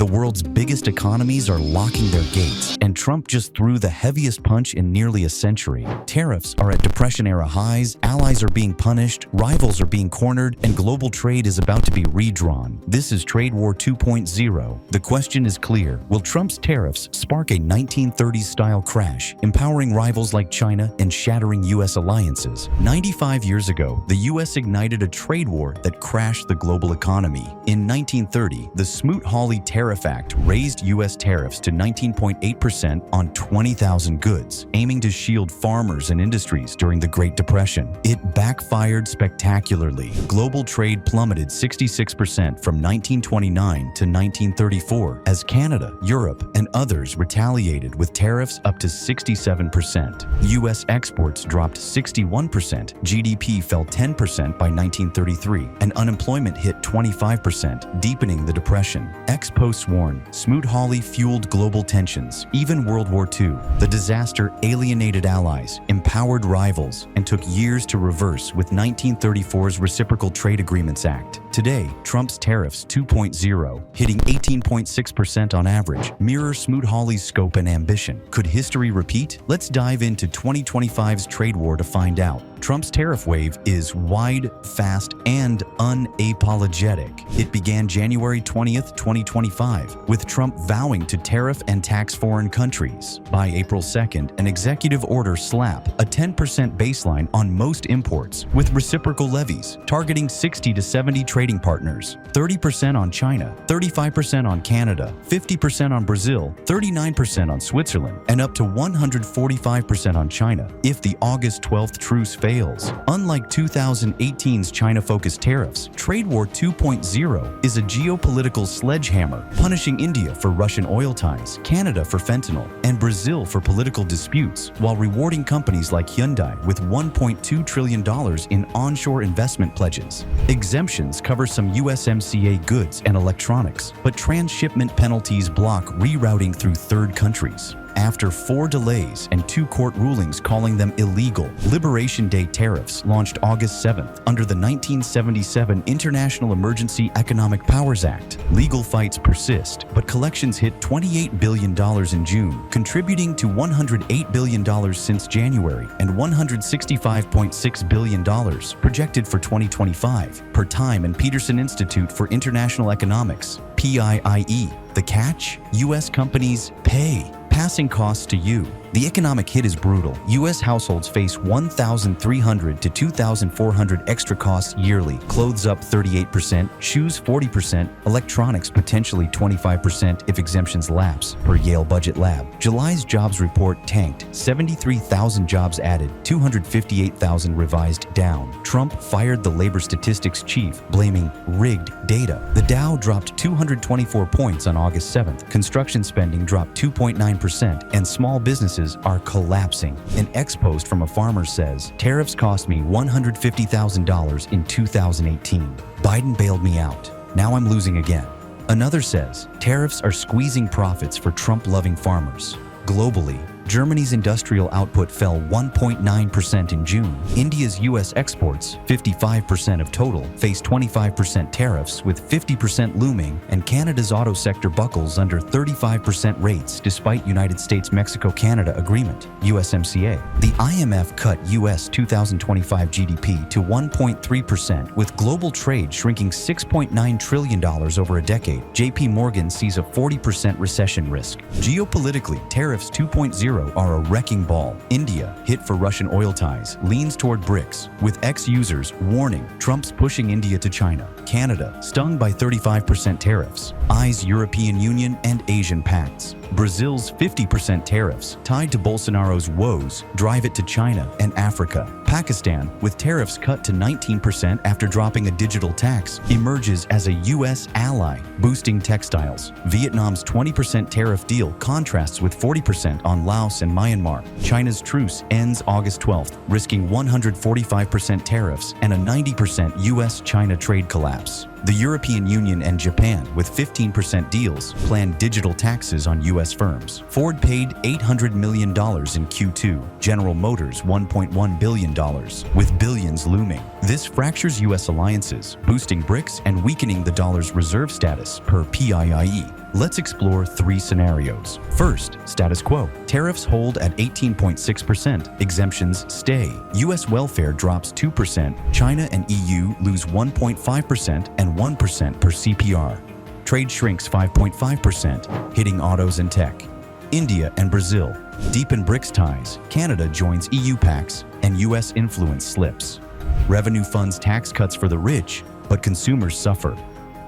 world's biggest economies are locking their gates, and Trump just threw the heaviest punch in nearly a century. Tariffs are at Depression-era highs, allies are being punished, rivals are being cornered, and global trade is about to be redrawn. This is Trade War 2.0. The question is clear. Will Trump's tariffs spark a 1930s-style crash, empowering rivals like China and shattering U.S. alliances? 95 years ago, the U.S. ignited a trade war that crashed the global economy. In 1930, the Smoot-Hawley Tariff Act raised U.S. tariffs to 19.8% on 20,000 goods, aiming to shield farmers and industries during the Great Depression. It backfired spectacularly. Global trade plummeted 66% from 1929 to 1934 as Canada, Europe, and others retaliated with tariffs up to 67%. U.S. exports dropped 61%, GDP fell 10% by 1933, and unemployment hit 25%, deepening the Depression. Ex-posts warn, Smoot-Hawley fueled global tensions. Even World War II. The disaster alienated allies, empowered rivals, and took years to reverse with 1934's Reciprocal Trade Agreements Act. Today, Trump's Tariffs 2.0, hitting 18.6% on average, mirror Smoot-Hawley's scope and ambition. Could history repeat? Let's dive into 2025's trade war to find out. Trump's tariff wave is wide, fast, and unapologetic. It began January 20th, 2025, with Trump vowing to tariff and tax foreign countries. By April 2nd, an executive order slapped a 10% baseline on most imports, with reciprocal levies targeting 60 to 70 trading partners, 30% on China, 35% on Canada, 50% on Brazil, 39% on Switzerland, and up to 145% on China if the August 12th truce fails. Unlike 2018's China-focused tariffs, Trade War 2.0 is a geopolitical sledgehammer, punishing India for Russian oil ties, Canada for fentanyl, and Brazil for political disputes, while rewarding companies like Hyundai with $1.2 trillion in onshore investment pledges. Exemptions cover some USMCA goods and electronics, but transshipment penalties block rerouting through third countries. After 4 delays and 2 court rulings calling them illegal, Liberation Day tariffs launched August 7th under the 1977 International Emergency Economic Powers Act. Legal fights persist, but collections hit $28 billion in June, contributing to $108 billion since January and $165.6 billion projected for 2025, per Time and Peterson Institute for International Economics, PIIE. The catch? U.S. companies pay, passing costs to you. The economic hit is brutal. U.S. households face $1,300 to $2,400 extra costs yearly. Clothes up 38%, shoes 40%, electronics potentially 25% if exemptions lapse, per Yale Budget Lab. July's jobs report tanked, 73,000 jobs added, 258,000 revised down. Trump fired the labor statistics chief, blaming rigged data. The Dow dropped 224 points on August 7th. Construction spending dropped 2.9%, and small businesses are collapsing. An ex-post from a farmer says, tariffs cost me $150,000 in 2018. Biden bailed me out. Now I'm losing again. Another says, tariffs are squeezing profits for Trump-loving farmers. Globally, Germany's industrial output fell 1.9% in June. India's U.S. exports, 55% of total, face 25% tariffs, with 50% looming, and Canada's auto sector buckles under 35% rates despite United States-Mexico-Canada agreement, USMCA. The IMF cut U.S. 2025 GDP to 1.3%, with global trade shrinking $6.9 trillion over a decade. JP Morgan sees a 40% recession risk. Geopolitically, Tariffs 2.0 are a wrecking ball. India, hit for Russian oil ties, leans toward BRICS, with ex-users warning Trump's pushing India to China. Canada, stung by 35% tariffs, eyes European Union and Asian pacts. Brazil's 50% tariffs, tied to Bolsonaro's woes, drive it to China and Africa. Pakistan, with tariffs cut to 19% after dropping a digital tax, emerges as a U.S. ally, boosting textiles. Vietnam's 20% tariff deal contrasts with 40% on Laos and Myanmar. China's truce ends August 12th, risking 145% tariffs and a 90% U.S.-China trade collapse. The European Union and Japan, with 15% deals, plan digital taxes on U.S. firms. Ford paid $800 million in Q2, General Motors $1.1 billion, with billions looming. This fractures U.S. alliances, boosting BRICS and weakening the dollar's reserve status, per PIIE. Let's explore 3 scenarios. First, status quo. Tariffs hold at 18.6%. Exemptions stay. U.S. welfare drops 2%. China and EU lose 1.5% and 1% per CPR. Trade shrinks 5.5%, hitting autos and tech. India and Brazil deepen BRICS ties. Canada joins EU pacts, and U.S. influence slips. Revenue funds tax cuts for the rich, but consumers suffer.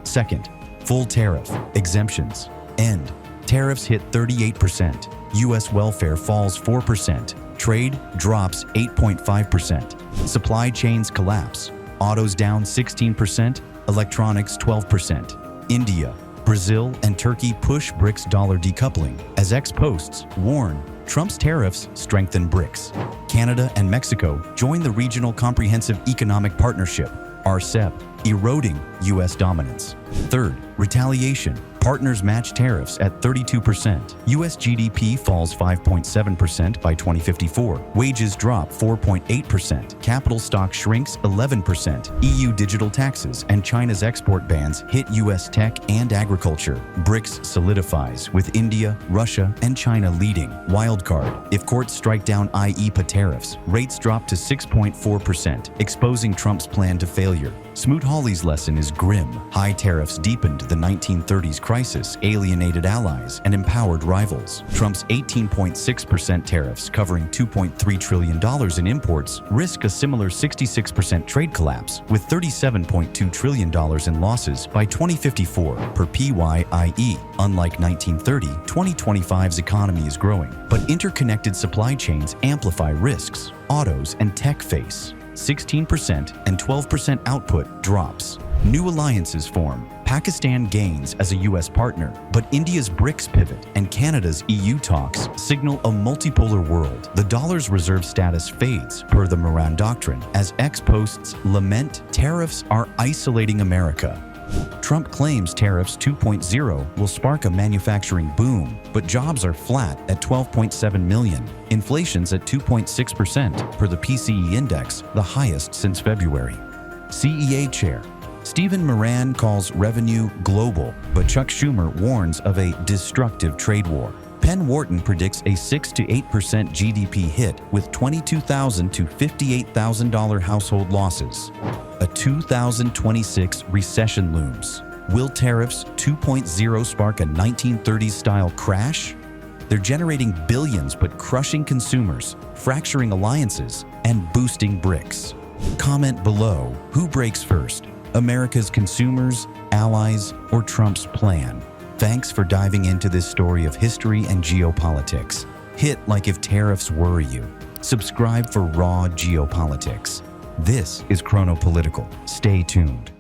Second, full tariff. Exemptions end. Tariffs hit 38%. U.S. welfare falls 4%. Trade drops 8.5%. Supply chains collapse. Autos down 16%. Electronics 12%. India, Brazil, and Turkey push BRICS dollar decoupling. As ex-posts warn, Trump's tariffs strengthen BRICS. Canada and Mexico join the Regional Comprehensive Economic Partnership, RCEP, eroding U.S. dominance. Third, retaliation. Partners match tariffs at 32%. U.S. GDP falls 5.7% by 2054. Wages drop 4.8%. Capital stock shrinks 11%. EU digital taxes and China's export bans hit U.S. tech and agriculture. BRICS solidifies, with India, Russia, and China leading. Wildcard. If courts strike down IEEPA tariffs, rates drop to 6.4%, exposing Trump's plan to failure. Smoot-Hawley's lesson is grim. High tariffs deepened the 1930s crisis, alienated allies, and empowered rivals. Trump's 18.6% tariffs, covering $2.3 trillion in imports, risk a similar 66% trade collapse, with $37.2 trillion in losses by 2054 per PYIE. Unlike 1930, 2025's economy is growing, but interconnected supply chains amplify risks. Autos and tech face 16% and 12% output drops. New alliances form. Pakistan gains as a U.S. partner, but India's BRICS pivot and Canada's EU talks signal a multipolar world. The dollar's reserve status fades, per the Moran Doctrine, as ex-posts lament tariffs are isolating America. Trump claims Tariffs 2.0 will spark a manufacturing boom, but jobs are flat at 12.7 million. Inflation's at 2.6% per the PCE index, the highest since February. CEA Chair Stephen Moran calls revenue global, but Chuck Schumer warns of a destructive trade war. Penn Wharton predicts a 6 to 8% GDP hit with $22,000 to $58,000 household losses. A 2026 recession looms. Will Tariffs 2.0 spark a 1930s-style crash? They're generating billions but crushing consumers, fracturing alliances, and boosting BRICS. Comment below, who breaks first? America's consumers, allies, or Trump's plan? Thanks for diving into this story of history and geopolitics. Hit like if tariffs worry you. Subscribe for raw geopolitics. This is Chrono-Political. Stay tuned.